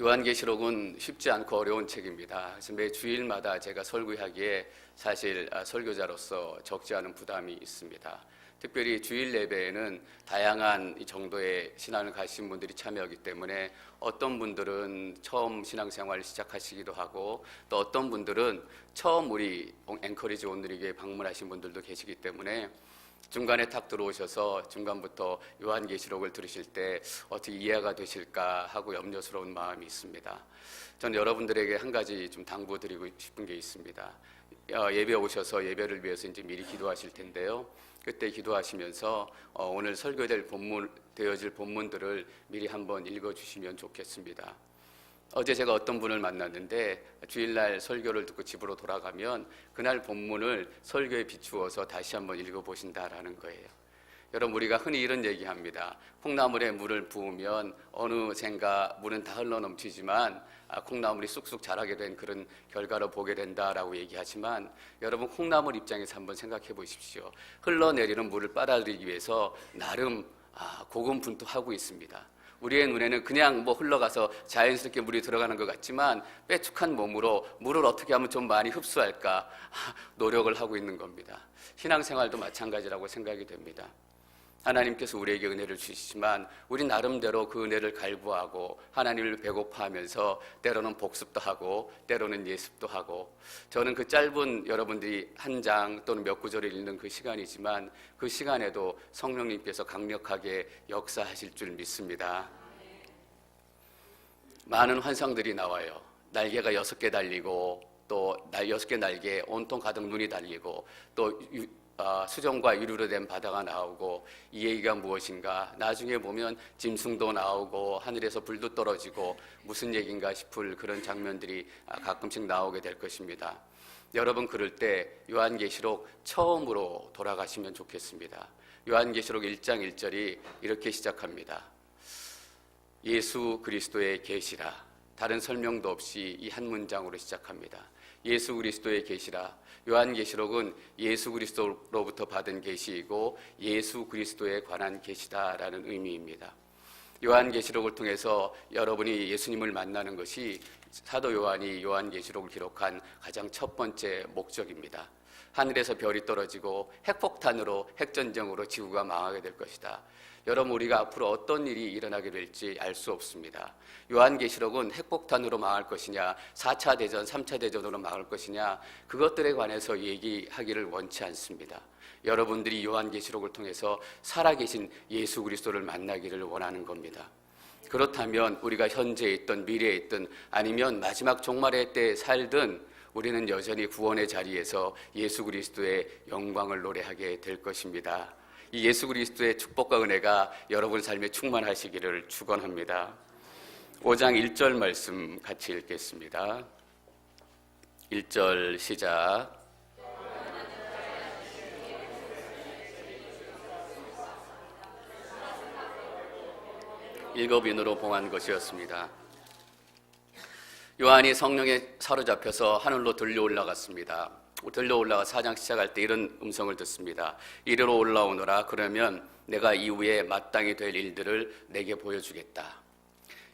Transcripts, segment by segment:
요한계시록은 쉽지 않고 어려운 책입니다. 그래서 매 주일마다 제가 설교하기에 사실 설교자로서 적지 않은 부담이 있습니다. 특별히 주일 예배에는 다양한 정도의 신앙을 가신 분들이 참여하기 때문에 어떤 분들은 처음 신앙생활을 시작하시기도 하고 또 어떤 분들은 처음 우리 앵커리지 온누리교회 방문하신 분들도 계시기 때문에 중간에 탁 들어오셔서 중간부터 요한계시록을 들으실 때 어떻게 이해가 되실까 하고 염려스러운 마음이 있습니다. 저는 여러분들에게 한 가지 좀 당부드리고 싶은 게 있습니다. 예배 오셔서 예배를 위해서 이제 미리 기도하실 텐데요. 그때 기도하시면서 오늘 되어질 본문들을 미리 한번 읽어주시면 좋겠습니다. 어제 제가 어떤 분을 만났는데 주일날 설교를 듣고 집으로 돌아가면 그날 본문을 설교에 비추어서 다시 한번 읽어보신다라는 거예요. 여러분, 우리가 흔히 이런 얘기합니다. 콩나물에 물을 부으면 어느샌가 물은 다 흘러넘치지만 콩나물이 쑥쑥 자라게 된 그런 결과를 보게 된다라고 얘기하지만 여러분, 콩나물 입장에서 한번 생각해 보십시오. 흘러내리는 물을 빨아들이기 위해서 나름 고군분투하고 있습니다. 우리의 눈에는 그냥 흘러가서 자연스럽게 물이 들어가는 것 같지만 빼축한 몸으로 물을 어떻게 하면 좀 많이 흡수할까 노력을 하고 있는 겁니다. 신앙생활도 마찬가지라고 생각이 됩니다. 하나님께서 우리에게 은혜를 주시지만 우리 나름대로 그 은혜를 갈구하고 하나님을 배고파하면서 때로는 복습도 하고 때로는 예습도 하고, 저는 그 짧은 여러분들이 한 장 또는 몇 구절을 읽는 그 시간이지만 그 시간에도 성령님께서 강력하게 역사하실 줄 믿습니다. 많은 환상들이 나와요. 날개가 6개 달리고 또 6개 날개에 온통 가득 눈이 달리고 또 수정과 유리로 된 바다가 나오고 이 얘기가 무엇인가, 나중에 보면 짐승도 나오고 하늘에서 불도 떨어지고 무슨 얘기인가 싶을 그런 장면들이 가끔씩 나오게 될 것입니다. 여러분, 그럴 때 요한계시록 처음으로 돌아가시면 좋겠습니다. 요한계시록 1장 1절이 이렇게 시작합니다. 예수 그리스도의 계시라. 다른 설명도 없이 이 한 문장으로 시작합니다. 예수 그리스도의 계시라. 요한계시록은 예수 그리스도로부터 받은 계시이고 예수 그리스도에 관한 계시다라는 의미입니다. 요한계시록을 통해서 여러분이 예수님을 만나는 것이 사도 요한이 요한계시록을 기록한 가장 첫 번째 목적입니다. 하늘에서 별이 떨어지고 핵폭탄으로 핵전쟁으로 지구가 망하게 될 것이다. 여러분, 우리가 앞으로 어떤 일이 일어나게 될지 알 수 없습니다. 요한계시록은 핵폭탄으로 망할 것이냐, 4차 대전, 3차 대전으로 망할 것이냐, 그것들에 관해서 얘기하기를 원치 않습니다. 여러분들이 요한계시록을 통해서 살아계신 예수 그리스도를 만나기를 원하는 겁니다. 그렇다면 우리가 현재에 있든 미래에 있든 아니면 마지막 종말의 때에 살든 우리는 여전히 구원의 자리에서 예수 그리스도의 영광을 노래하게 될 것입니다. 이 예수 그리스도의 축복과 은혜가 여러분 삶에 충만하시기를 축원합니다. 5장 1절 말씀 같이 읽겠습니다. 1절 시작. 일곱인으로 봉한 것이었습니다. 요한이 성령에 사로잡혀서 하늘로 들려 올라갔습니다. 들려 올라가 4장 시작할 때 이런 음성을 듣습니다. 이리로 올라오너라. 그러면 내가 이후에 마땅히 될 일들을 내게 보여주겠다.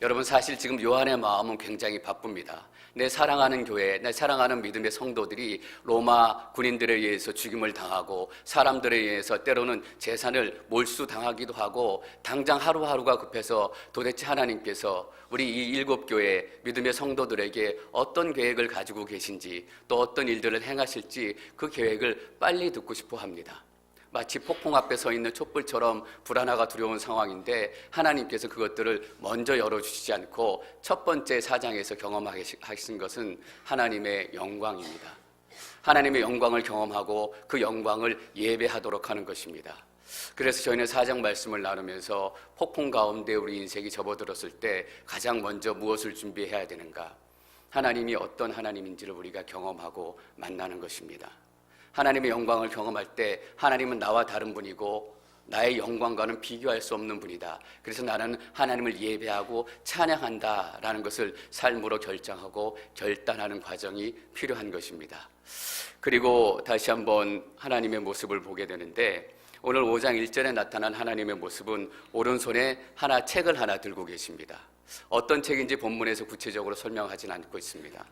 여러분, 사실 지금 요한의 마음은 굉장히 바쁩니다. 내 사랑하는 교회, 내 사랑하는 믿음의 성도들이 로마 군인들에 의해서 죽임을 당하고 사람들에 의해서 때로는 재산을 몰수당하기도 하고 당장 하루하루가 급해서 도대체 하나님께서 우리 이 7교회 믿음의 성도들에게 어떤 계획을 가지고 계신지 또 어떤 일들을 행하실지 그 계획을 빨리 듣고 싶어 합니다. 마치 폭풍 앞에 서 있는 촛불처럼 불안하고 두려운 상황인데 하나님께서 그것들을 먼저 열어주시지 않고 첫 번째 4장에서 경험하게 하신 것은 하나님의 영광입니다. 하나님의 영광을 경험하고 그 영광을 예배하도록 하는 것입니다. 그래서 저희는 4장 말씀을 나누면서 폭풍 가운데 우리 인생이 접어들었을 때 가장 먼저 무엇을 준비해야 되는가? 하나님이 어떤 하나님인지를 우리가 경험하고 만나는 것입니다. 하나님의 영광을 경험할 때 하나님은 나와 다른 분이고 나의 영광과는 비교할 수 없는 분이다. 그래서 나는 하나님을 예배하고 찬양한다라는 것을 삶으로 결정하고 결단하는 과정이 필요한 것입니다. 그리고 다시 한번 하나님의 모습을 보게 되는데 오늘 5장 1절에 나타난 하나님의 모습은 오른손에 책을 하나 들고 계십니다. 어떤 책인지 본문에서 구체적으로 설명하진 않고 있습니다.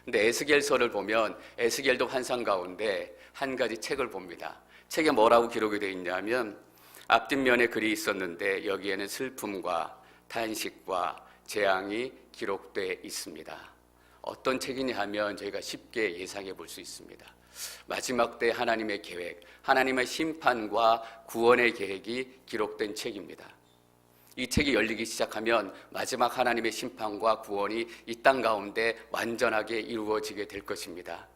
근데 에스겔서를 보면 에스겔도 환상 가운데 한 가지 책을 봅니다. 책에 뭐라고 기록이 되어 있냐면 앞뒷면에 글이 있었는데 여기에는 슬픔과 탄식과 재앙이 기록되어 있습니다. 어떤 책이냐 하면 저희가 쉽게 예상해 볼 수 있습니다. 마지막 때 하나님의 계획, 하나님의 심판과 구원의 계획이 기록된 책입니다. 이 책이 열리기 시작하면 마지막 하나님의 심판과 구원이 이 땅 가운데 완전하게 이루어지게 될 것입니다.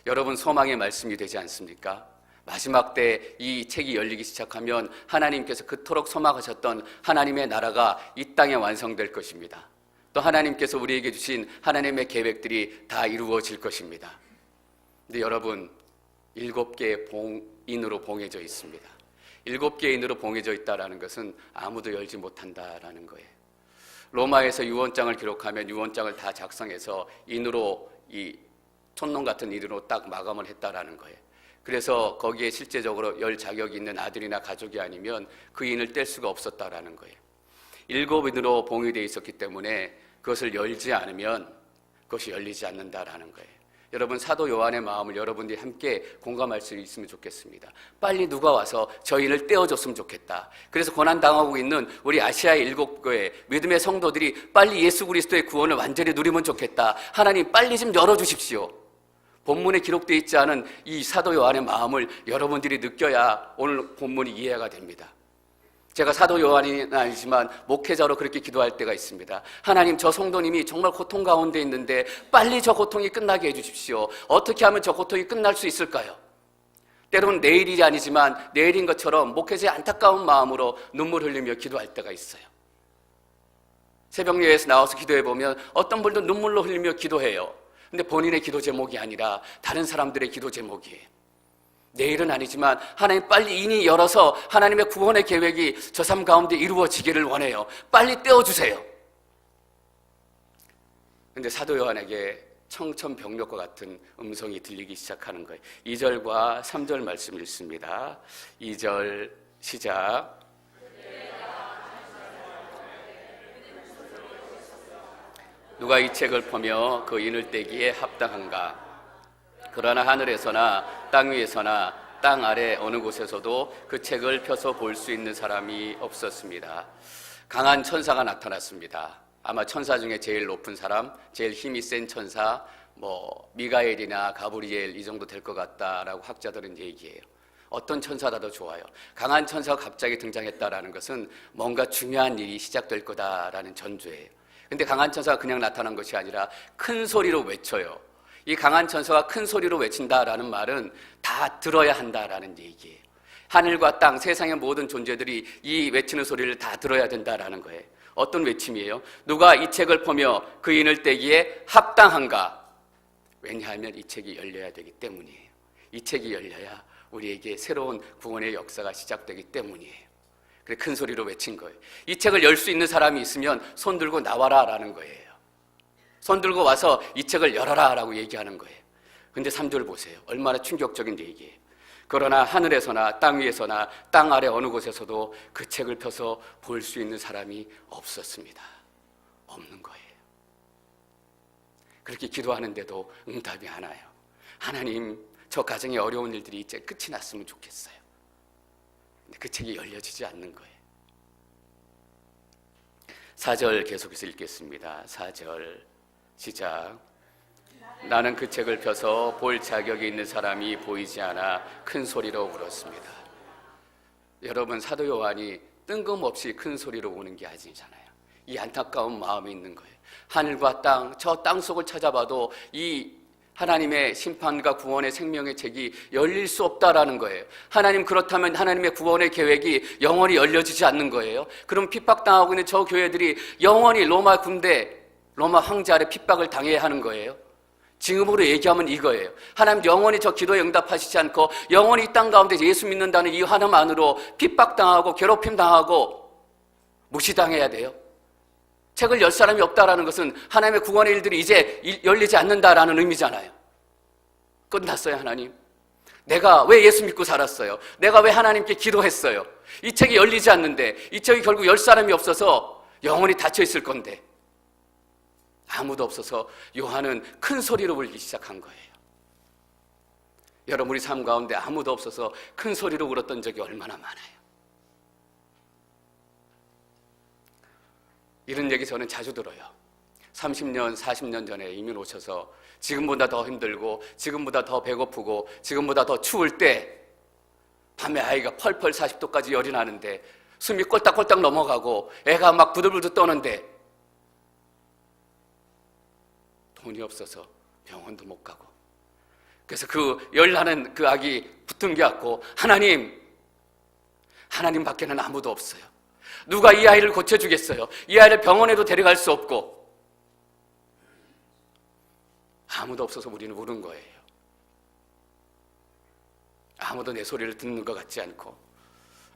여러분, 소망의 말씀이 되지 않습니까? 마지막 때 이 책이 열리기 시작하면 하나님께서 그토록 소망하셨던 하나님의 나라가 이 땅에 완성될 것입니다. 또 하나님께서 우리에게 주신 하나님의 계획들이 다 이루어질 것입니다. 근데 여러분, 7개의 인으로 봉해져 있습니다. 7개의 인으로 봉해져 있다는 것은 아무도 열지 못한다라는 거예요. 로마에서 유언장을 기록하면 유언장을 다 작성해서 인으로, 이 촌농 같은 인으로 딱 마감을 했다라는 거예요. 그래서 거기에 실제적으로 열 자격이 있는 아들이나 가족이 아니면 그 인을 뗄 수가 없었다라는 거예요. 7인으로 봉해되어 있었기 때문에 그것을 열지 않으면 그것이 열리지 않는다라는 거예요. 여러분, 사도 요한의 마음을 여러분들이 함께 공감할 수 있으면 좋겠습니다. 빨리 누가 와서 저 인을 떼어줬으면 좋겠다. 그래서 고난당하고 있는 우리 아시아의 7교회 믿음의 성도들이 빨리 예수 그리스도의 구원을 완전히 누리면 좋겠다. 하나님 빨리 좀 열어주십시오. 본문에 기록되어 있지 않은 이 사도 요한의 마음을 여러분들이 느껴야 오늘 본문이 이해가 됩니다. 제가 사도 요한은 아니지만 목회자로 그렇게 기도할 때가 있습니다. 하나님, 저 성도님이 정말 고통 가운데 있는데 빨리 저 고통이 끝나게 해주십시오. 어떻게 하면 저 고통이 끝날 수 있을까요? 때로는 내일이 아니지만 내일인 것처럼 목회자의 안타까운 마음으로 눈물 흘리며 기도할 때가 있어요. 새벽 예배에서 나와서 기도해보면 어떤 분도 눈물로 흘리며 기도해요. 근데 본인의 기도 제목이 아니라 다른 사람들의 기도 제목이에요. 내일은 아니지만 하나님 빨리 인이 열어서 하나님의 구원의 계획이 저 삶 가운데 이루어지기를 원해요. 빨리 떼어주세요. 근데 사도 요한에게 청천벽력과 같은 음성이 들리기 시작하는 거예요. 2절과 3절 말씀 읽습니다. 2절 시작. 누가 이 책을 보며 그 인을 떼기에 합당한가? 그러나 하늘에서나 땅 위에서나 땅 아래 어느 곳에서도 그 책을 펴서 볼 수 있는 사람이 없었습니다. 강한 천사가 나타났습니다. 아마 천사 중에 제일 높은 사람, 제일 힘이 센 천사, 미가엘이나 가브리엘 이 정도 될 것 같다라고 학자들은 얘기해요. 어떤 천사라도 좋아요. 강한 천사가 갑자기 등장했다라는 것은 뭔가 중요한 일이 시작될 거다라는 전조예요. 근데 강한 천사가 그냥 나타난 것이 아니라 큰 소리로 외쳐요. 이 강한 천사가 큰 소리로 외친다라는 말은 다 들어야 한다라는 얘기예요. 하늘과 땅, 세상의 모든 존재들이 이 외치는 소리를 다 들어야 된다라는 거예요. 어떤 외침이에요? 누가 이 책을 보며 그 인을 떼기에 합당한가? 왜냐하면 이 책이 열려야 되기 때문이에요. 이 책이 열려야 우리에게 새로운 구원의 역사가 시작되기 때문이에요. 그래 큰 소리로 외친 거예요. 이 책을 열 수 있는 사람이 있으면 손 들고 나와라라는 거예요. 손 들고 와서 이 책을 열어라라고 얘기하는 거예요. 근데 3절 보세요. 얼마나 충격적인 얘기예요. 그러나 하늘에서나 땅 위에서나 땅 아래 어느 곳에서도 그 책을 펴서 볼 수 있는 사람이 없었습니다. 없는 거예요. 그렇게 기도하는데도 응답이 안 와요. 하나님, 저 가정의 어려운 일들이 이제 끝이 났으면 좋겠어요. 근데 그 책이 열려지지 않는 거예요. 4절 계속해서 읽겠습니다. 4절 시작. 나는 그 책을 펴서 볼 자격이 있는 사람이 보이지 않아 큰 소리로 울었습니다. 여러분, 사도 요한이 뜬금없이 큰 소리로 우는 게 아니잖아요. 이 안타까운 마음이 있는 거예요. 하늘과 땅, 저 땅속을 찾아봐도 이 하나님의 심판과 구원의 생명의 책이 열릴 수 없다라는 거예요. 하나님, 그렇다면 하나님의 구원의 계획이 영원히 열려지지 않는 거예요. 그럼 핍박당하고 있는 저 교회들이 영원히 로마 군대, 로마 황제 아래 핍박을 당해야 하는 거예요. 지금으로 얘기하면 이거예요. 하나님, 영원히 저 기도에 응답하시지 않고 영원히 이 땅 가운데 예수 믿는다는 이 하나만으로 핍박당하고 괴롭힘당하고 무시당해야 돼요. 책을 열 사람이 없다라는 것은 하나님의 구원의 일들이 이제 열리지 않는다라는 의미잖아요. 끝났어요. 하나님, 내가 왜 예수 믿고 살았어요? 내가 왜 하나님께 기도했어요? 이 책이 열리지 않는데, 이 책이 결국 열 사람이 없어서 영원히 닫혀 있을 건데, 아무도 없어서 요한은 큰 소리로 울기 시작한 거예요. 여러분, 우리 삶 가운데 아무도 없어서 큰 소리로 울었던 적이 얼마나 많아요. 이런 얘기 저는 자주 들어요. 30년, 40년 전에 이민 오셔서 지금보다 더 힘들고 지금보다 더 배고프고 지금보다 더 추울 때 밤에 아이가 펄펄 40도까지 열이 나는데 숨이 꼴딱꼴딱 넘어가고 애가 막 부들부들 떠는데 돈이 없어서 병원도 못 가고, 그래서 그 열나는 그 아기 붙은 게 같고, 하나님 밖에는 아무도 없어요. 누가 이 아이를 고쳐주겠어요? 이 아이를 병원에도 데려갈 수 없고, 아무도 없어서 우리는 우는 거예요. 아무도 내 소리를 듣는 것 같지 않고,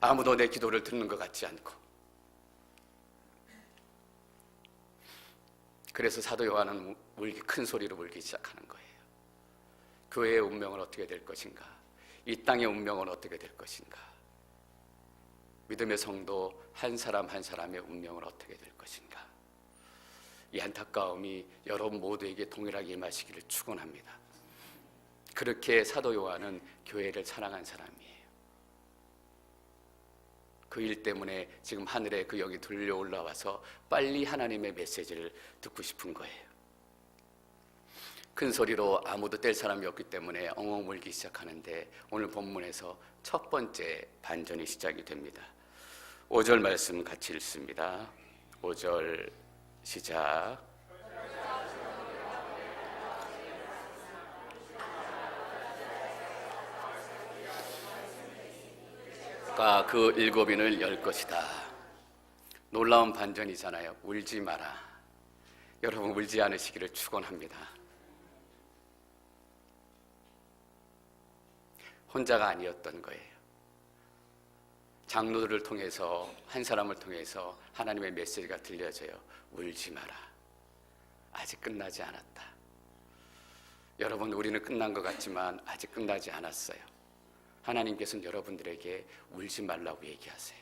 아무도 내 기도를 듣는 것 같지 않고. 그래서 사도 요한은 큰 소리로 울기 시작하는 거예요. 교회의 운명은 어떻게 될 것인가? 이 땅의 운명은 어떻게 될 것인가? 믿음의 성도 한 사람 한 사람의 운명은 어떻게 될 것인가? 이 안타까움이 여러분 모두에게 동일하게 임하시기를 축원합니다. 그렇게 사도 요한은 교회를 사랑한 사람이에요. 그 일 때문에 지금 하늘에 그 영이 들려 올라와서 빨리 하나님의 메시지를 듣고 싶은 거예요. 큰 소리로 아무도 뗄 사람이 없기 때문에 엉엉 울기 시작하는데, 오늘 본문에서 첫 번째 반전이 시작이 됩니다. 5절 말씀 같이 읽습니다. 5절 시작. 그 일곱인을 열 것이다. 놀라운 반전이잖아요. 울지 마라. 여러분, 울지 않으시기를 축원합니다. 혼자가 아니었던 거예요. 장로들을 통해서, 한 사람을 통해서 하나님의 메시지가 들려져요. 울지 마라. 아직 끝나지 않았다. 여러분, 우리는 끝난 것 같지만 아직 끝나지 않았어요. 하나님께서는 여러분들에게 울지 말라고 얘기하세요.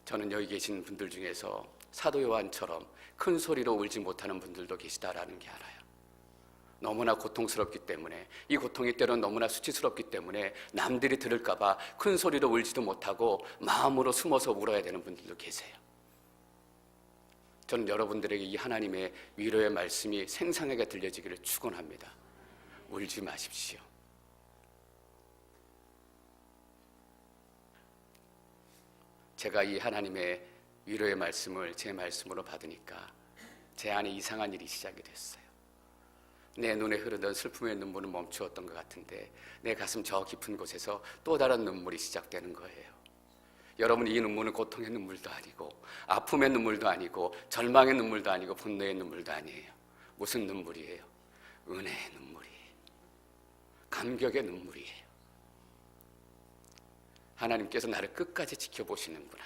저는 여기 계신 분들 중에서 사도 요한처럼 큰 소리로 울지 못하는 분들도 계시다라는 게 알아요. 너무나 고통스럽기 때문에, 이 고통이 때론 너무나 수치스럽기 때문에 남들이 들을까 봐 큰 소리로 울지도 못하고 마음으로 숨어서 울어야 되는 분들도 계세요. 저는 여러분들에게 이 하나님의 위로의 말씀이 생생하게 들려지기를 축원합니다. 울지 마십시오. 제가 이 하나님의 위로의 말씀을 제 말씀으로 받으니까 제 안에 이상한 일이 시작이 됐어요. 내 눈에 흐르던 슬픔의 눈물은 멈추었던 것 같은데 내 가슴 저 깊은 곳에서 또 다른 눈물이 시작되는 거예요. 여러분, 이 눈물은 고통의 눈물도 아니고 아픔의 눈물도 아니고 절망의 눈물도 아니고 분노의 눈물도 아니에요. 무슨 눈물이에요? 은혜의 눈물이에요. 감격의 눈물이에요. 하나님께서 나를 끝까지 지켜보시는구나.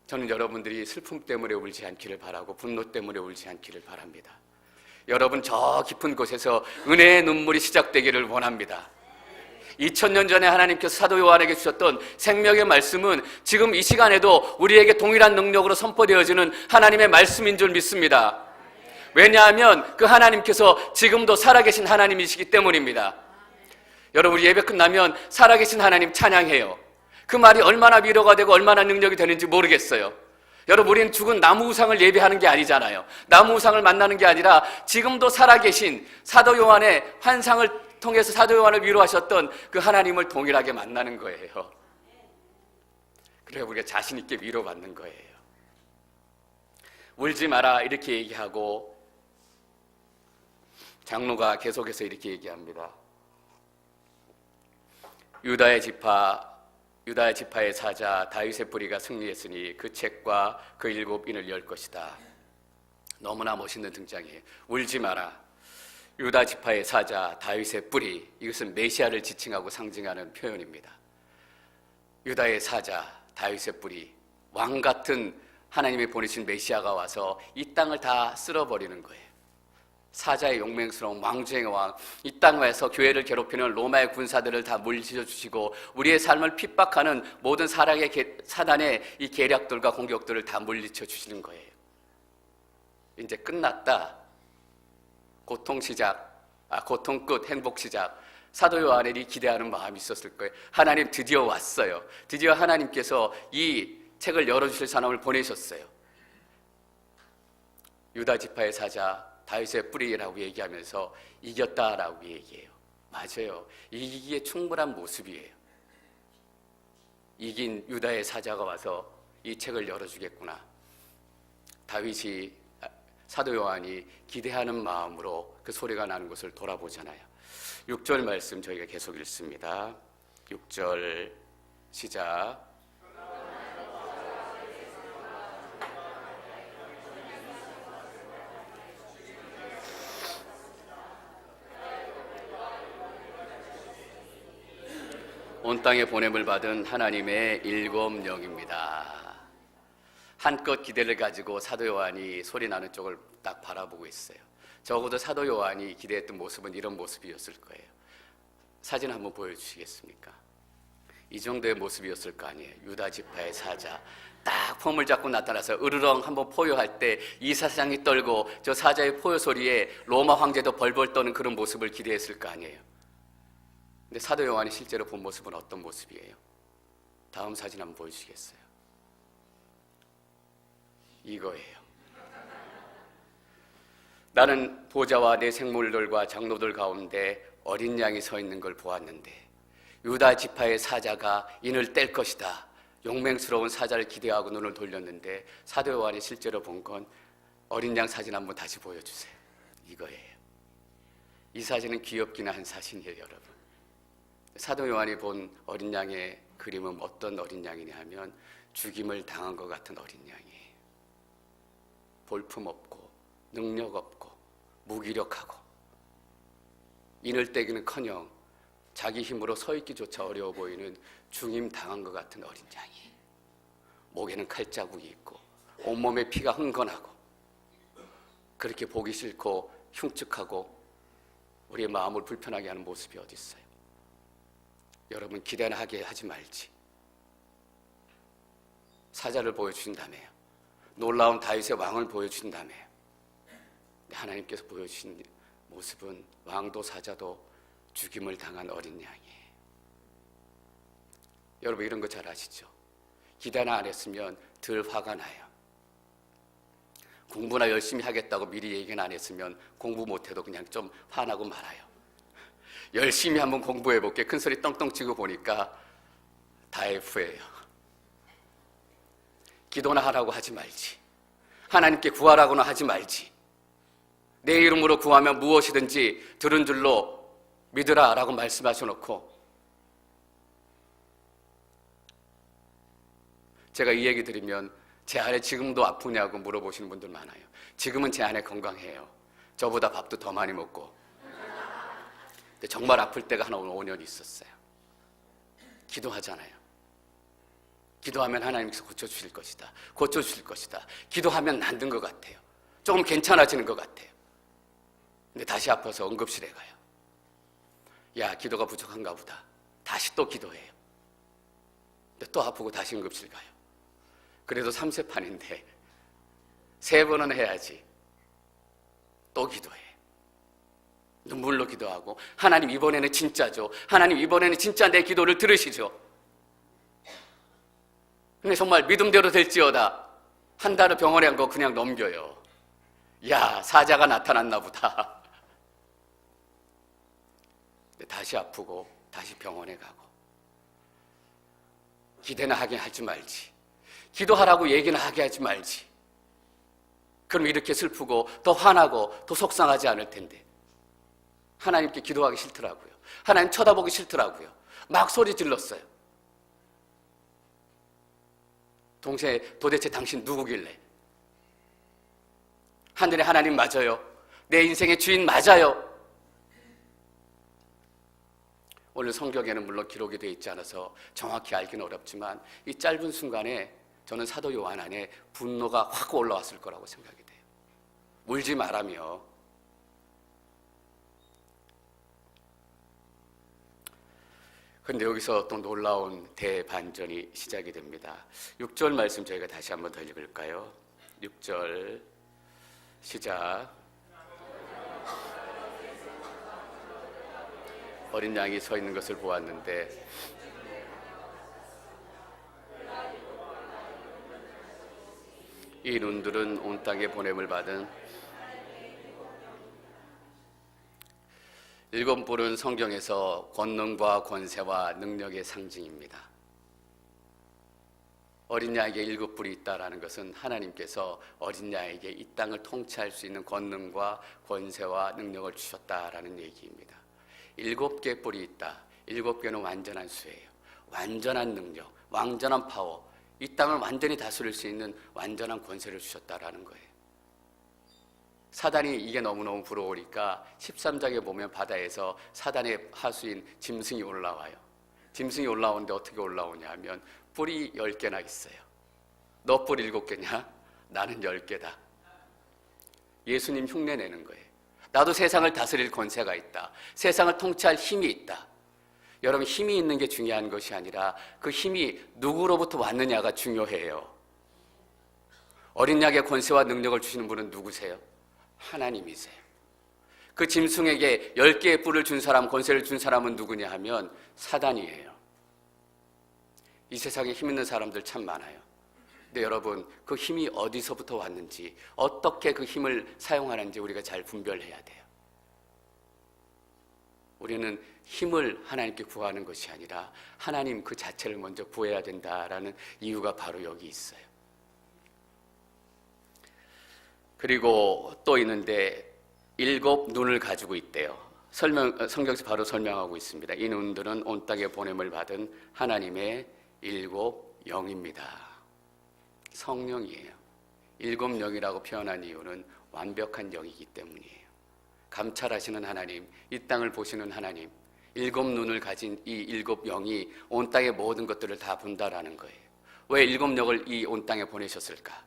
저는 여러분들이 슬픔 때문에 울지 않기를 바라고 분노 때문에 울지 않기를 바랍니다. 여러분, 저 깊은 곳에서 은혜의 눈물이 시작되기를 원합니다. 2000년 전에 하나님께서 사도 요한에게 주셨던 생명의 말씀은 지금 이 시간에도 우리에게 동일한 능력으로 선포되어지는 하나님의 말씀인 줄 믿습니다. 왜냐하면 그 하나님께서 지금도 살아계신 하나님이시기 때문입니다. 여러분, 우리 예배 끝나면 살아계신 하나님 찬양해요. 그 말이 얼마나 위로가 되고 얼마나 능력이 되는지 모르겠어요. 여러분, 우리는 죽은 나무 우상을 예배하는 게 아니잖아요. 나무 우상을 만나는 게 아니라 지금도 살아계신 사도 요한의 환상을 통해서 사도 요한을 위로하셨던 그 하나님을 동일하게 만나는 거예요. 그래야 우리가 자신 있게 위로받는 거예요. 울지 마라 이렇게 얘기하고 장로가 계속해서 이렇게 얘기합니다. 유다의 지파의 사자 다윗의 뿌리가 승리했으니 그 책과 그 7인을 열 것이다. 너무나 멋있는 등장이에요. 울지 마라. 유다 지파의 사자 다윗의 뿌리, 이것은 메시아를 지칭하고 상징하는 표현입니다. 유다의 사자 다윗의 뿌리, 왕 같은 하나님이 보내신 메시아가 와서 이 땅을 다 쓸어버리는 거예요. 사자의 용맹스러운 왕중의 왕, 이 땅에서 교회를 괴롭히는 로마의 군사들을 다 물리쳐 주시고 우리의 삶을 핍박하는 모든 사단의 이 계략들과 공격들을 다 물리쳐 주시는 거예요. 이제 끝났다. 고통 끝, 행복 시작. 사도 요한이 기대하는 마음이 있었을 거예요. 하나님 드디어 왔어요. 드디어 하나님께서 이 책을 열어주실 사람을 보내셨어요. 유다 지파의 사자, 다윗의 뿌리라고 얘기하면서 이겼다라고 얘기해요. 맞아요. 이기기에 충분한 모습이에요. 이긴 유다의 사자가 와서 이 책을 열어주겠구나. 다윗이, 사도 요한이 기대하는 마음으로 그 소리가 나는 것을 돌아보잖아요. 6절 말씀 저희가 계속 읽습니다. 6절 시작. 온 땅에 보냄을 받은 하나님의 일곱 영입니다. 한껏 기대를 가지고 사도 요한이 소리 나는 쪽을 딱 바라보고 있어요. 적어도 사도 요한이 기대했던 모습은 이런 모습이었을 거예요. 사진 한번 보여주시겠습니까? 이 정도의 모습이었을 거 아니에요. 유다 지파의 사자, 딱 폼을 잡고 나타나서 으르렁 한번 포효할 때 이 사장이 떨고 저 사자의 포효 소리에 로마 황제도 벌벌 떠는 그런 모습을 기대했을 거 아니에요. 근데 사도 요한이 실제로 본 모습은 어떤 모습이에요? 다음 사진 한번 보여주시겠어요? 이거예요. 나는 보좌와 내 생물들과 장로들 가운데 어린 양이 서 있는 걸 보았는데 유다 지파의 사자가 인을 뗄 것이다. 용맹스러운 사자를 기대하고 눈을 돌렸는데 사도 요한이 실제로 본 건 어린 양 사진 한번 다시 보여주세요. 이거예요. 이 사진은 귀엽기는 한 사진이에요, 여러분. 사도 요한이 본 어린 양의 그림은 어떤 어린 양이냐 하면 죽임을 당한 것 같은 어린 양이에요. 볼품없고 능력 없고 무기력하고 인을 떼기는커녕 자기 힘으로 서 있기조차 어려워 보이는 중임 당한 것 같은 어린 양이 목에는 칼자국이 있고 온몸에 피가 흥건하고 그렇게 보기 싫고 흉측하고 우리의 마음을 불편하게 하는 모습이 어디 있어요? 여러분 기대나 하게 하지 말지. 사자를 보여주신다며요. 놀라운 다윗의 왕을 보여주신다며요. 하나님께서 보여주신 모습은 왕도 사자도 죽임을 당한 어린 양이에요. 여러분 이런 거 잘 아시죠? 기대나 안 했으면 덜 화가 나요. 공부나 열심히 하겠다고 미리 얘기는 안 했으면 공부 못해도 그냥 좀 화나고 말아요. 열심히 한번 공부해볼게 큰 소리 떵떵 치고 보니까 다 F예요. 기도나 하라고 하지 말지. 하나님께 구하라고나 하지 말지. 내 이름으로 구하면 무엇이든지 들은 줄로 믿으라 라고 말씀하셔놓고 제가 이 얘기 드리면 제 아내 지금도 아프냐고 물어보시는 분들 많아요. 지금은 제 아내 건강해요. 저보다 밥도 더 많이 먹고. 근데 정말 아플 때가 한 5년 있었어요. 기도하잖아요. 기도하면 하나님께서 고쳐주실 것이다. 고쳐주실 것이다. 기도하면 낫는 것 같아요. 조금 괜찮아지는 것 같아요. 근데 다시 아파서 응급실에 가요. 야, 기도가 부족한가 보다. 다시 또 기도해요. 근데 또 아프고 다시 응급실 가요. 그래도 3세판인데 3번은 해야지. 또 기도해. 눈물로 기도하고 하나님 이번에는 진짜죠. 하나님 이번에는 진짜 내 기도를 들으시죠. 근데 정말 믿음대로 될지어다. 한 달을 병원에 간 거 그냥 넘겨요. 야, 사자가 나타났나 보다. 근데 다시 아프고 다시 병원에 가고 기대나 하게 하지 말지. 기도하라고 얘기나 하게 하지 말지. 그럼 이렇게 슬프고 더 화나고 더 속상하지 않을 텐데 하나님께 기도하기 싫더라고요. 하나님 쳐다보기 싫더라고요. 막 소리 질렀어요. 동생이 도대체 당신 누구길래? 하늘의 하나님 맞아요. 내 인생의 주인 맞아요. 오늘 성경에는 물론 기록이 되어 있지 않아서 정확히 알기는 어렵지만 이 짧은 순간에 저는 사도 요한 안에 분노가 확 올라왔을 거라고 생각이 돼요. 울지 말라며. 그런데 여기서 또 놀라운 대반전이 시작이 됩니다. 6절 말씀 저희가 다시 한번 더 읽을까요? 6절 시작. 어린 양이 서 있는 것을 보았는데 이 눈들은 온 땅에 보냄을 받은 일곱 뿔은 성경에서 권능과 권세와 능력의 상징입니다. 어린 양에게 일곱 뿔이 있다라는 것은 하나님께서 어린 양에게 이 땅을 통치할 수 있는 권능과 권세와 능력을 주셨다라는 얘기입니다. 일곱 개 뿔이 있다. 일곱 개는 완전한 수예요. 완전한 능력, 완전한 파워, 이 땅을 완전히 다스릴 수 있는 완전한 권세를 주셨다라는 거예요. 사단이 이게 너무너무 부러우니까 13장에 보면 바다에서 사단의 하수인 짐승이 올라와요. 짐승이 올라오는데 어떻게 올라오냐 하면 뿔이 10개나 있어요. 너 뿔 7개냐? 나는 10개다. 예수님 흉내내는 거예요. 나도 세상을 다스릴 권세가 있다. 세상을 통치할 힘이 있다. 여러분, 힘이 있는 게 중요한 것이 아니라 그 힘이 누구로부터 왔느냐가 중요해요. 어린 양의 권세와 능력을 주시는 분은 누구세요? 하나님이세요. 그 짐승에게 10개의 뿔을 준 사람, 권세를 준 사람은 누구냐 하면 사단이에요. 이 세상에 힘 있는 사람들 참 많아요. 근데 여러분, 그 힘이 어디서부터 왔는지, 어떻게 그 힘을 사용하는지 우리가 잘 분별해야 돼요. 우리는 힘을 하나님께 구하는 것이 아니라 하나님 그 자체를 먼저 구해야 된다라는 이유가 바로 여기 있어요. 그리고 또 있는데 일곱 눈을 가지고 있대요. 성경에서 바로 설명하고 있습니다. 이 눈들은 온 땅에 보냄을 받은 하나님의 일곱 영입니다. 성령이에요. 일곱 영이라고 표현한 이유는 완벽한 영이기 때문이에요. 감찰하시는 하나님, 이 땅을 보시는 하나님, 일곱 눈을 가진 이 일곱 영이 온 땅의 모든 것들을 다 본다라는 거예요. 왜 일곱 영을 이 온 땅에 보내셨을까?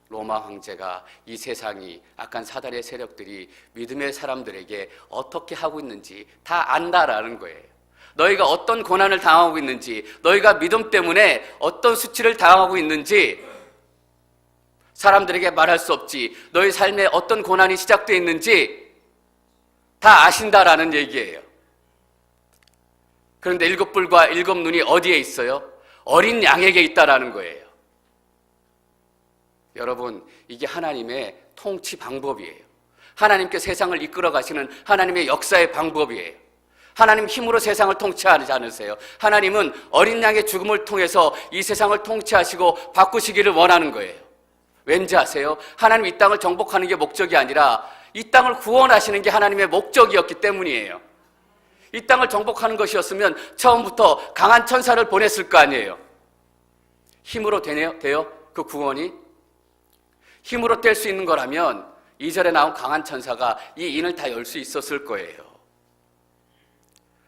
로마 황제가 이 세상이 악한 사단의 세력들이 믿음의 사람들에게 어떻게 하고 있는지 다 안다라는 거예요. 너희가 어떤 고난을 당하고 있는지, 너희가 믿음 때문에 어떤 수치를 당하고 있는지 사람들에게 말할 수 없지. 너희 삶에 어떤 고난이 시작되어 있는지 다 아신다라는 얘기예요. 그런데 일곱 뿔과 일곱 눈이 어디에 있어요? 어린 양에게 있다라는 거예요. 여러분, 이게 하나님의 통치 방법이에요. 하나님께 세상을 이끌어 가시는 하나님의 역사의 방법이에요. 하나님 힘으로 세상을 통치하지 않으세요. 하나님은 어린 양의 죽음을 통해서 이 세상을 통치하시고 바꾸시기를 원하는 거예요. 왠지 아세요? 하나님 이 땅을 정복하는 게 목적이 아니라 이 땅을 구원하시는 게 하나님의 목적이었기 때문이에요. 이 땅을 정복하는 것이었으면 처음부터 강한 천사를 보냈을 거 아니에요. 힘으로 돼요? 그 구원이? 힘으로 뗄 수 있는 거라면 2절에 나온 강한 천사가 이 인을 다 열 수 있었을 거예요.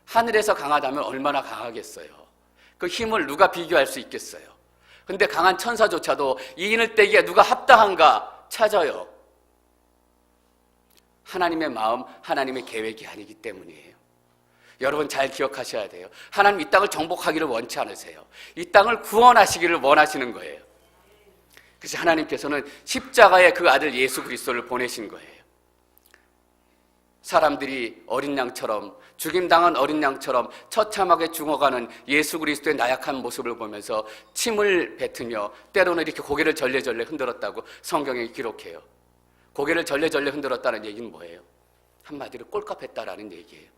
하늘에서 강하다면 얼마나 강하겠어요. 그 힘을 누가 비교할 수 있겠어요. 근데 강한 천사조차도 이 인을 떼기에 누가 합당한가 찾아요. 하나님의 마음, 하나님의 계획이 아니기 때문이에요. 여러분 잘 기억하셔야 돼요. 하나님 이 땅을 정복하기를 원치 않으세요. 이 땅을 구원하시기를 원하시는 거예요. 그래서 하나님께서는 십자가에 그 아들 예수 그리스도를 보내신 거예요. 사람들이 어린 양처럼, 죽임당한 어린 양처럼 처참하게 죽어가는 예수 그리스도의 나약한 모습을 보면서 침을 뱉으며 때로는 이렇게 고개를 절레절레 흔들었다고 성경에 기록해요. 고개를 절레절레 흔들었다는 얘기는 뭐예요? 한마디로 꼴값했다라는 얘기예요.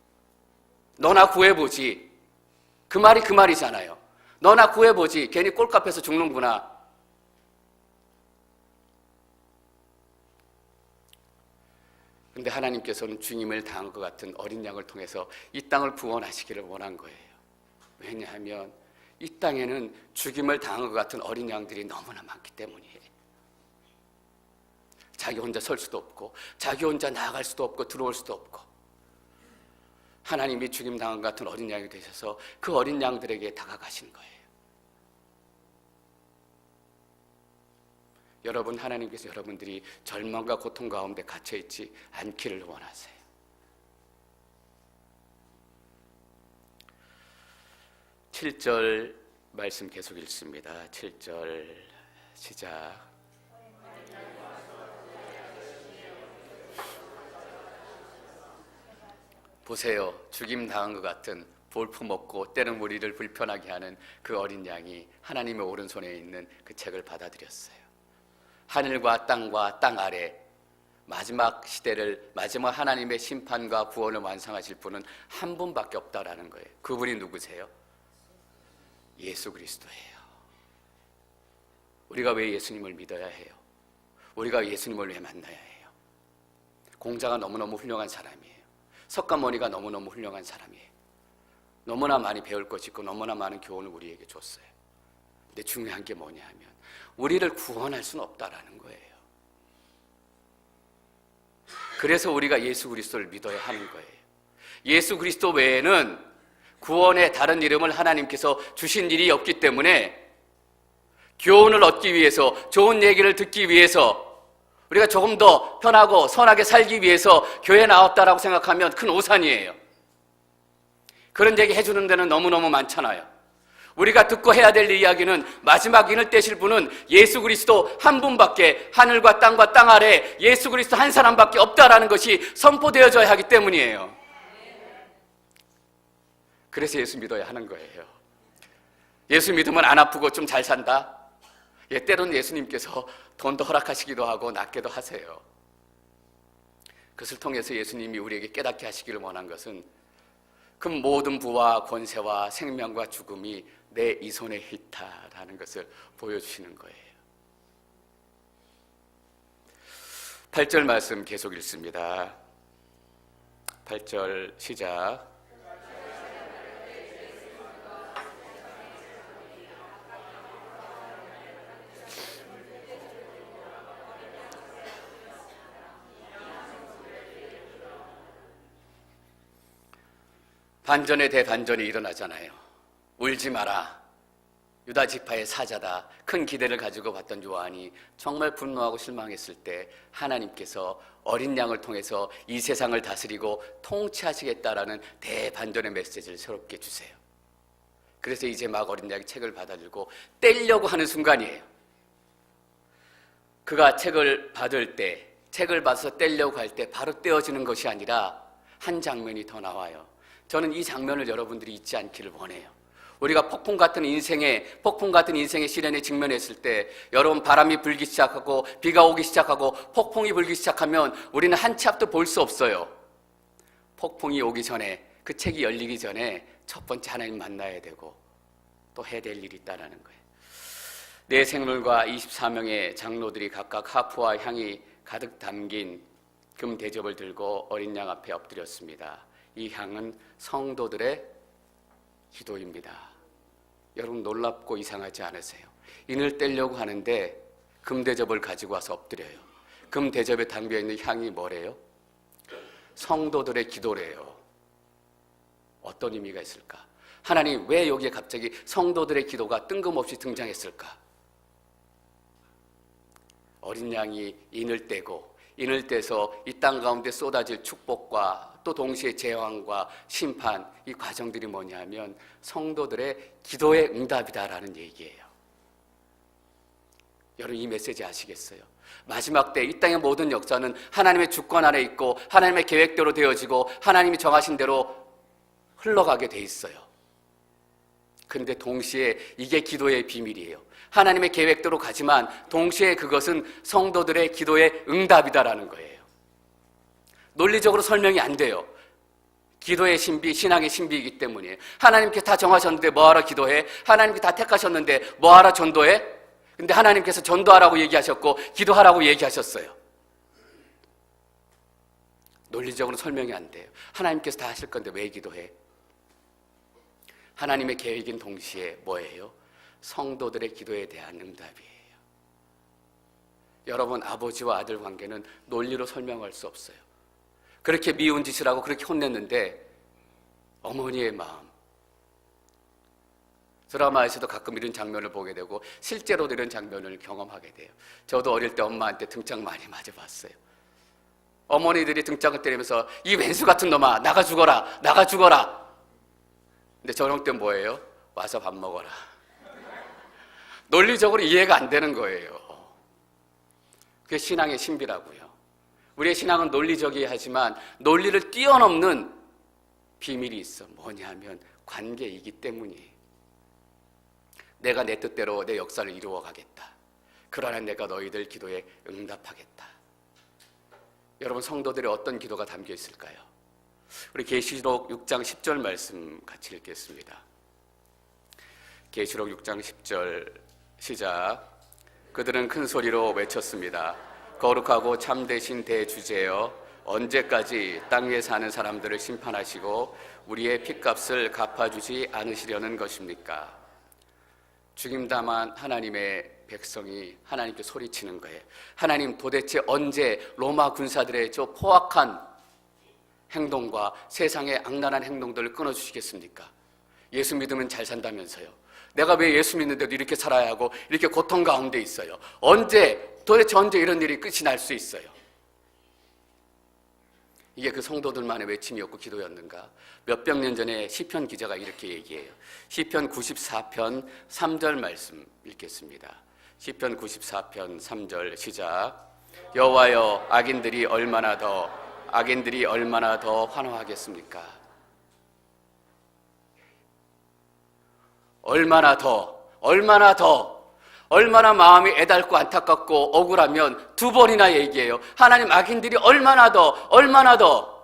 너나 구해보지. 그 말이 그 말이잖아요. 너나 구해보지. 괜히 꼴값해서 죽는구나. 근데 하나님께서는 죽임을 당한 것 같은 어린 양을 통해서 이 땅을 구원하시기를 원한 거예요. 왜냐하면 이 땅에는 죽임을 당한 것 같은 어린 양들이 너무나 많기 때문이에요. 자기 혼자 설 수도 없고 자기 혼자 나아갈 수도 없고 들어올 수도 없고 하나님이 죽임 당한 것 같은 어린 양이 되셔서 그 어린 양들에게 다가가신 거예요. 여러분, 하나님께서 여러분들이 절망과 고통 가운데 갇혀있지 않기를 원하세요. 칠 절 말씀 계속 읽습니다. 7절 시작. 보세요. 죽임당한 것 같은 볼품없고 때는 우리를 불편하게 하는 그 어린 양이 하나님의 오른손에 있는 그 책을 받아들였어요. 하늘과 땅 아래 마지막 시대를, 마지막 하나님의 심판과 구원을 완성하실 분은 한 분밖에 없다라는 거예요. 그분이 누구세요? 예수 그리스도예요. 우리가 왜 예수님을 믿어야 해요? 우리가 예수님을 왜 만나야 해요? 공자가 너무너무 훌륭한 사람이에요. 석가모니가 너무너무 훌륭한 사람이에요. 너무나 많이 배울 것이 있고 너무나 많은 교훈을 우리에게 줬어요. 근데 중요한 게 뭐냐 하면 우리를 구원할 수는 없다라는 거예요. 그래서 우리가 예수 그리스도를 믿어야 하는 거예요. 예수 그리스도 외에는 구원의 다른 이름을 하나님께서 주신 일이 없기 때문에 교훈을 얻기 위해서, 좋은 얘기를 듣기 위해서, 우리가 조금 더 편하고 선하게 살기 위해서 교회에 나왔다라고 생각하면 큰 오산이에요. 그런 얘기 해주는 데는 너무너무 많잖아요. 우리가 듣고 해야 될 이야기는 마지막 인을 떼실 분은 예수 그리스도 한 분밖에, 하늘과 땅 아래 예수 그리스도 한 사람밖에 없다라는 것이 선포되어져야 하기 때문이에요. 그래서 예수 믿어야 하는 거예요. 예수 믿으면 안 아프고 좀 잘 산다? 때로는 예수님께서 돈도 허락하시기도 하고 낫게도 하세요. 그것을 통해서 예수님이 우리에게 깨닫게 하시기를 원한 것은 그 모든 부와 권세와 생명과 죽음이 내 이 손에 있다라는 것을 보여주시는 거예요. 8절 말씀 계속 읽습니다. 8절 시작. 반전의 대반전이 일어나잖아요. 울지 마라. 유다 지파의 사자다. 큰 기대를 가지고 봤던 요한이 정말 분노하고 실망했을 때 하나님께서 어린 양을 통해서 이 세상을 다스리고 통치하시겠다라는 대반전의 메시지를 새롭게 주세요. 그래서 이제 막 어린 양이 책을 받아들고 떼려고 하는 순간이에요. 그가 책을 받을 때, 책을 받아서 떼려고 할 때 바로 떼어지는 것이 아니라 한 장면이 더 나와요. 저는 이 장면을 여러분들이 잊지 않기를 원해요. 우리가 폭풍 같은 인생의 시련에 직면했을 때, 여러분 바람이 불기 시작하고 비가 오기 시작하고 폭풍이 불기 시작하면 우리는 한 치 앞도 볼 수 없어요. 폭풍이 오기 전에, 그 책이 열리기 전에 첫 번째 하나님 만나야 되고 또 해야 될 일이 있다는 거예요. 내 생물과 24명의 장로들이 각각 하프와 향이 가득 담긴 금 대접을 들고 어린 양 앞에 엎드렸습니다. 이 향은 성도들의 기도입니다. 여러분 놀랍고 이상하지 않으세요? 인을 떼려고 하는데 금대접을 가지고 와서 엎드려요. 금대접에 담겨있는 향이 뭐래요? 성도들의 기도래요. 어떤 의미가 있을까? 하나님 왜 여기에 갑자기 성도들의 기도가 뜬금없이 등장했을까? 어린 양이 인을 떼서 이 땅 가운데 쏟아질 축복과 또 동시에 재앙과 심판, 이 과정들이 뭐냐면 성도들의 기도의 응답이다라는 얘기예요. 여러분 이 메시지 아시겠어요? 마지막 때 이 땅의 모든 역사는 하나님의 주권 아래 있고 하나님의 계획대로 되어지고 하나님이 정하신 대로 흘러가게 돼 있어요. 그런데 동시에 이게 기도의 비밀이에요. 하나님의 계획대로 가지만 동시에 그것은 성도들의 기도의 응답이다라는 거예요. 논리적으로 설명이 안 돼요. 기도의 신비, 신앙의 신비이기 때문이에요. 하나님께서 다 정하셨는데 뭐하러 기도해? 하나님께 다 택하셨는데 뭐하러 전도해? 근데 하나님께서 전도하라고 얘기하셨고 기도하라고 얘기하셨어요. 논리적으로 설명이 안 돼요. 하나님께서 다 하실 건데 왜 기도해? 하나님의 계획인 동시에 뭐예요? 성도들의 기도에 대한 응답이에요. 여러분 아버지와 아들 관계는 논리로 설명할 수 없어요. 그렇게 미운 짓을 하고 그렇게 혼냈는데 어머니의 마음, 드라마에서도 가끔 이런 장면을 보게 되고 실제로도 이런 장면을 경험하게 돼요. 저도 어릴 때 엄마한테 등짝 많이 맞아봤어요. 어머니들이 등짝을 때리면서 이 왼수 같은 놈아 나가 죽어라 나가 죽어라. 근데 저녁 때 뭐예요? 와서 밥 먹어라. 논리적으로 이해가 안 되는 거예요. 그게 신앙의 신비라고요. 우리의 신앙은 논리적이어야 하지만 논리를 뛰어넘는 비밀이 있어. 뭐냐면 관계이기 때문이에요. 내가 내 뜻대로 내 역사를 이루어가겠다. 그러나 내가 너희들 기도에 응답하겠다. 여러분, 성도들의 어떤 기도가 담겨 있을까요? 우리 계시록 6장 10절 말씀 같이 읽겠습니다. 계시록 6장 10절 시작. 그들은 큰 소리로 외쳤습니다. 거룩하고 참되신 대주제여, 언제까지 땅 위에 사는 사람들을 심판하시고 우리의 핏값을 갚아주지 않으시려는 것입니까? 죽임당한 하나님의 백성이 하나님께 소리치는 거예요. 하나님, 도대체 언제 로마 군사들의 저 포악한 행동과 세상의 악랄한 행동들을 끊어주시겠습니까? 예수 믿으면 잘 산다면서요. 내가 왜 예수 믿는데도 이렇게 살아야 하고 이렇게 고통 가운데 있어요? 도대체 언제 이런 일이 끝이 날 수 있어요? 이게 그 성도들만의 외침이었고 기도였는가? 몇백 년 전에 시편 기자가 이렇게 얘기해요. 시편 94편 3절 말씀 읽겠습니다. 시편 94편 3절 시작. 여호와여, 악인들이 얼마나 더 환호하겠습니까? 얼마나 마음이 애달고 안타깝고 억울하면 두 번이나 얘기해요. 하나님, 악인들이 얼마나 더.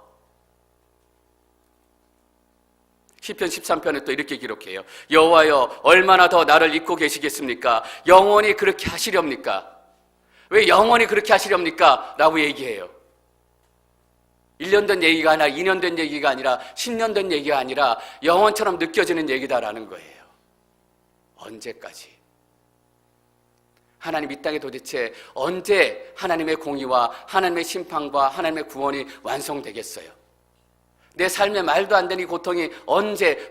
시편 13편에 또 이렇게 기록해요. 여호와여, 얼마나 더 나를 잊고 계시겠습니까? 영원히 그렇게 하시렵니까? 왜 영원히 그렇게 하시렵니까? 라고 얘기해요. 1년 된 얘기가 아니라 2년 된 얘기가 아니라 10년 된 얘기가 아니라 영원처럼 느껴지는 얘기다라는 거예요. 언제까지? 하나님, 이 땅에 도대체 언제 하나님의 공의와 하나님의 심판과 하나님의 구원이 완성되겠어요? 내 삶에 말도 안 되는 이 고통이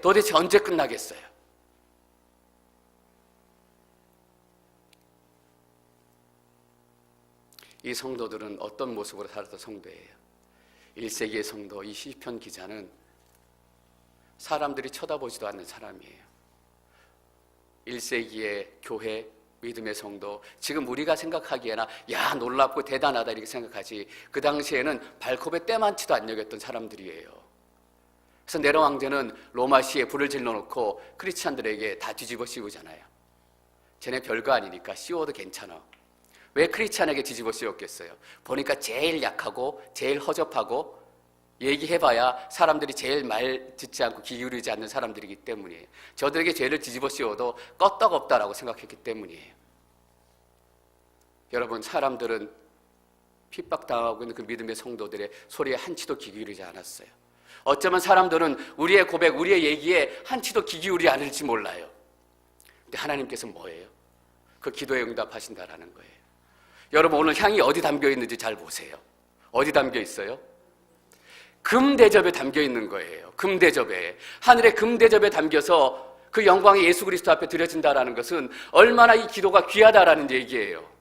도대체 언제 끝나겠어요? 이 성도들은 어떤 모습으로 살았던 성도예요? 1세기의 성도, 이 시편 기자는 사람들이 쳐다보지도 않는 사람이에요. 1세기의 교회, 믿음의 성도, 지금 우리가 생각하기에나 야, 놀랍고 대단하다 이렇게 생각하지, 그 당시에는 발톱에 때만치도 안 여겼던 사람들이에요. 그래서 네로 왕제는 로마시에 불을 질러놓고 크리스찬들에게 다 뒤집어 씌우잖아요. 쟤네 별거 아니니까 씌워도 괜찮아. 왜 크리스찬에게 뒤집어 씌웠겠어요? 보니까 제일 약하고 제일 허접하고 얘기해봐야 사람들이 제일 말 듣지 않고 귀 기울이지 않는 사람들이기 때문이에요. 저들에게 죄를 뒤집어 씌워도 껐떡없다라고 생각했기 때문이에요. 여러분, 사람들은 핍박당하고 있는 그 믿음의 성도들의 소리에 한치도 귀 기울이지 않았어요. 어쩌면 사람들은 우리의 고백, 우리의 얘기에 한치도 귀 기울이지 않을지 몰라요. 근데 하나님께서 뭐예요? 그 기도에 응답하신다라는 거예요. 여러분, 오늘 향이 어디 담겨 있는지 잘 보세요. 어디 담겨 있어요? 금대접에 담겨 있는 거예요. 금대접에. 하늘의 금대접에 담겨서 그 영광이 예수 그리스도 앞에 드려진다라는 것은 얼마나 이 기도가 귀하다라는 얘기예요.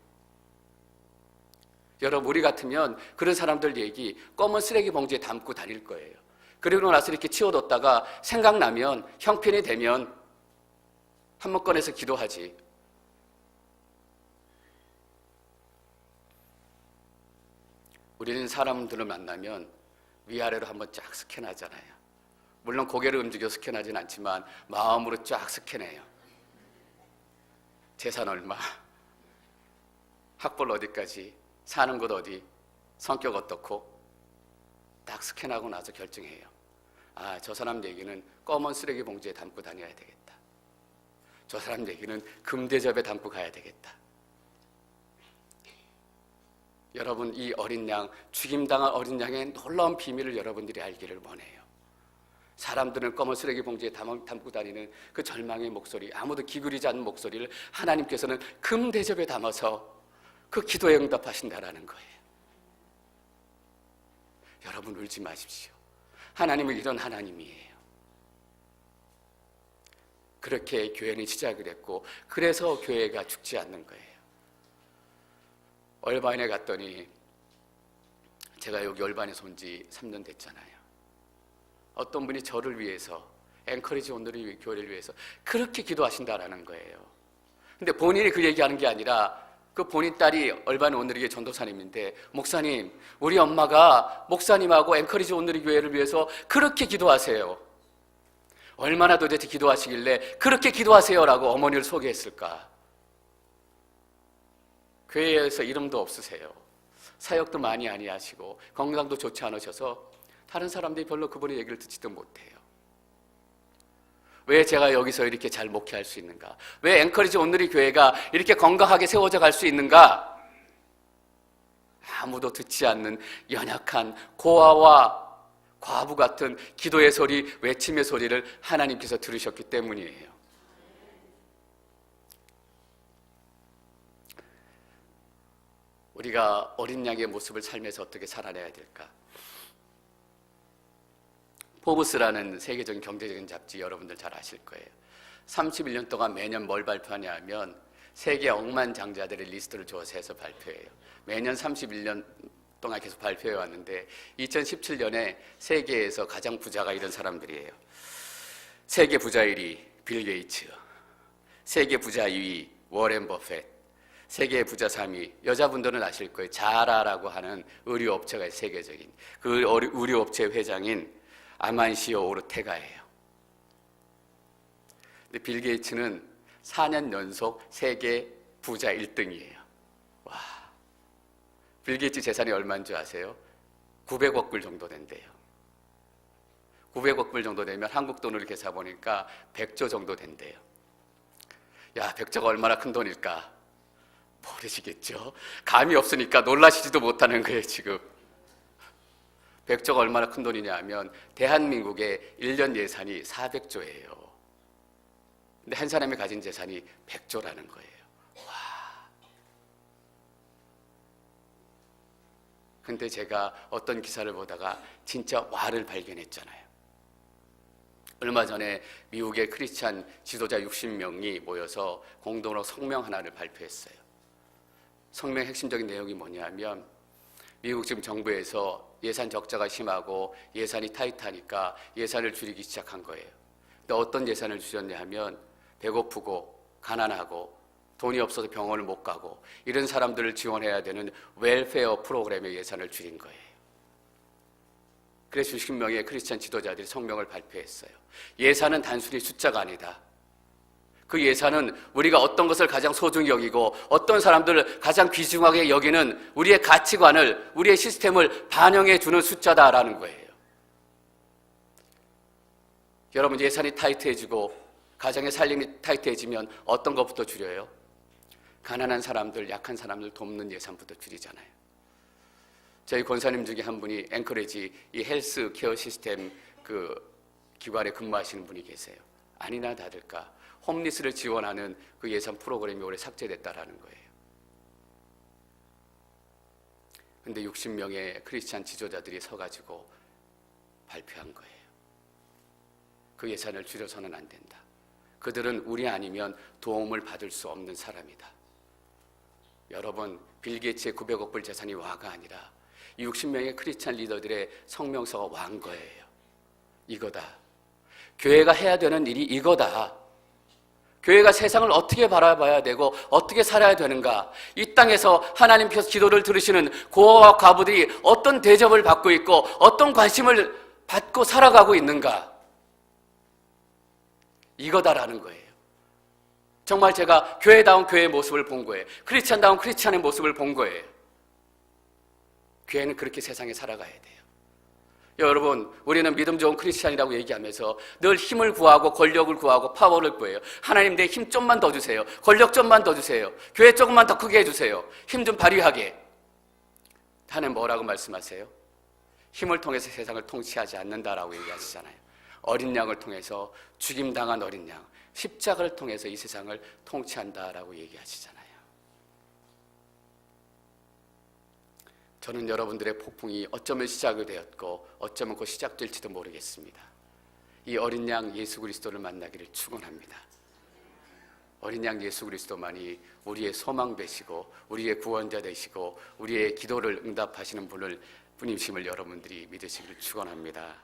여러분, 우리 같으면 그런 사람들 얘기 검은 쓰레기 봉지에 담고 다닐 거예요. 그리고 나서 이렇게 치워뒀다가 생각나면, 형편이 되면 한번 꺼내서 기도하지. 우리는 사람들을 만나면 위아래로 한번 쫙 스캔하잖아요. 물론 고개를 움직여 스캔하진 않지만 마음으로 쫙 스캔해요. 재산 얼마, 학벌 어디까지, 사는 곳 어디, 성격 어떻고, 딱 스캔하고 나서 결정해요. 아, 저 사람 얘기는 검은 쓰레기 봉지에 담고 다녀야 되겠다. 저 사람 얘기는 금대접에 담고 가야 되겠다. 여러분, 이 어린 양, 죽임당한 어린 양의 놀라운 비밀을 여러분들이 알기를 원해요. 사람들은 검은 쓰레기 봉지에 담고 다니는 그 절망의 목소리, 아무도 기울이지 않는 목소리를 하나님께서는 금대접에 담아서 그 기도에 응답하신다라는 거예요. 여러분, 울지 마십시오. 하나님은 이런 하나님이에요. 그렇게 교회는 시작을 했고, 그래서 교회가 죽지 않는 거예요. 얼반에 갔더니, 제가 여기 얼반에서 온 지 3년 됐잖아요. 어떤 분이 저를 위해서, 앵커리지 온누리 교회를 위해서 그렇게 기도하신다라는 거예요. 근데 본인이 그 얘기하는 게 아니라 그 본인 딸이 얼반 온누리교회 전도사님인데, 목사님, 우리 엄마가 목사님하고 앵커리지 온누리교회를 위해서 그렇게 기도하세요. 얼마나 도대체 기도하시길래 그렇게 기도하세요라고 어머니를 소개했을까? 교회에서 이름도 없으세요. 사역도 많이 하시고 건강도 좋지 않으셔서 다른 사람들이 별로 그분의 얘기를 듣지도 못해요. 왜 제가 여기서 이렇게 잘 목회할 수 있는가? 왜 앵커리지 온누리 교회가 이렇게 건강하게 세워져 갈 수 있는가? 아무도 듣지 않는 연약한 고아와 과부 같은 기도의 소리, 외침의 소리를 하나님께서 들으셨기 때문이에요. 우리가 어린 양의 모습을 삶에서 어떻게 살아내야 될까? 포브스라는 세계적인 경제적인 잡지 여러분들 잘 아실 거예요. 31년 동안 매년 뭘 발표하냐 하면 세계 억만장자들의 리스트를 조사해서 발표해요. 매년 31년 동안 계속 발표해 왔는데 2017년에 세계에서 가장 부자가 이런 사람들이에요. 세계 부자 1위 빌 게이츠, 세계 부자 2위 워렌 버핏, 세계 부자 3위, 여자분들은 아실 거예요. 자라라고 하는 의류업체가 세계적인 그 의류업체 회장인 아만시오 오르테가예요. 근데 빌 게이츠는 4년 연속 세계 부자 1등이에요. 와, 빌 게이츠 재산이 얼마인 줄 아세요? 900억 불 정도 된대요. 900억 불 정도 되면 한국 돈으로 이렇게 사보니까 100조 정도 된대요. 야, 100조가 얼마나 큰 돈일까? 모르시겠죠? 감이 없으니까 놀라시지도 못하는 거예요, 지금. 100조가 얼마나 큰 돈이냐 하면 대한민국의 1년 예산이 400조예요. 근데 한 사람이 가진 재산이 100조라는 거예요. 와. 근데 제가 어떤 기사를 보다가 진짜 와를 발견했잖아요. 얼마 전에 미국의 크리스찬 지도자 60명이 모여서 공동으로 성명 하나를 발표했어요. 성명의 핵심적인 내용이 뭐냐면 미국 지금 정부에서 예산 적자가 심하고 예산이 타이트하니까 예산을 줄이기 시작한 거예요. 근데 어떤 예산을 줄였냐 하면 배고프고 가난하고 돈이 없어서 병원을 못 가고 이런 사람들을 지원해야 되는 웰페어 프로그램의 예산을 줄인 거예요. 그래서 60명의 크리스찬 지도자들이 성명을 발표했어요. 예산은 단순히 숫자가 아니다. 그 예산은 우리가 어떤 것을 가장 소중히 여기고 어떤 사람들을 가장 귀중하게 여기는 우리의 가치관을, 우리의 시스템을 반영해 주는 숫자다라는 거예요. 여러분, 예산이 타이트해지고 가정의 살림이 타이트해지면 어떤 것부터 줄여요? 가난한 사람들, 약한 사람들 돕는 예산부터 줄이잖아요. 저희 권사님 중에 한 분이 앵커리지 이 헬스 케어 시스템 그 기관에 근무하시는 분이 계세요. 아니나 다를까 홈리스를 지원하는 그 예산 프로그램이 올해 삭제됐다라는 거예요. 근데 60명의 크리스찬 지도자들이 서가지고 발표한 거예요. 그 예산을 줄여서는 안 된다. 그들은 우리 아니면 도움을 받을 수 없는 사람이다. 여러분, 빌 게이츠의 900억 불 재산이 와가 아니라 60명의 크리스찬 리더들의 성명서가 와인 거예요. 이거다. 교회가 해야 되는 일이 이거다. 교회가 세상을 어떻게 바라봐야 되고 어떻게 살아야 되는가? 이 땅에서 하나님께서 기도를 들으시는 고아와 과부들이 어떤 대접을 받고 있고 어떤 관심을 받고 살아가고 있는가? 이거다라는 거예요. 정말 제가 교회다운 교회의 모습을 본 거예요. 크리스찬다운 크리스찬의 모습을 본 거예요. 교회는 그렇게 세상에 살아가야 돼요. 여러분, 우리는 믿음 좋은 크리스찬이라고 얘기하면서 늘 힘을 구하고 권력을 구하고 파워를 구해요. 하나님, 내 힘 좀만 더 주세요. 권력 좀만 더 주세요. 교회 조금만 더 크게 해주세요. 힘 좀 발휘하게. 하나님 뭐라고 말씀하세요? 힘을 통해서 세상을 통치하지 않는다라고 얘기하시잖아요. 어린 양을 통해서 죽임당한 어린 양, 십자가를 통해서 이 세상을 통치한다라고 얘기하시잖아요. 저는 여러분들의 폭풍이 어쩌면 시작이 되었고 어쩌면 곧 시작될지도 모르겠습니다. 이 어린 양 예수 그리스도를 만나기를 축원합니다. 어린 양 예수 그리스도만이 우리의 소망 되시고 우리의 구원자 되시고 우리의 기도를 응답하시는 분임심을 여러분들이 믿으시기를 축원합니다.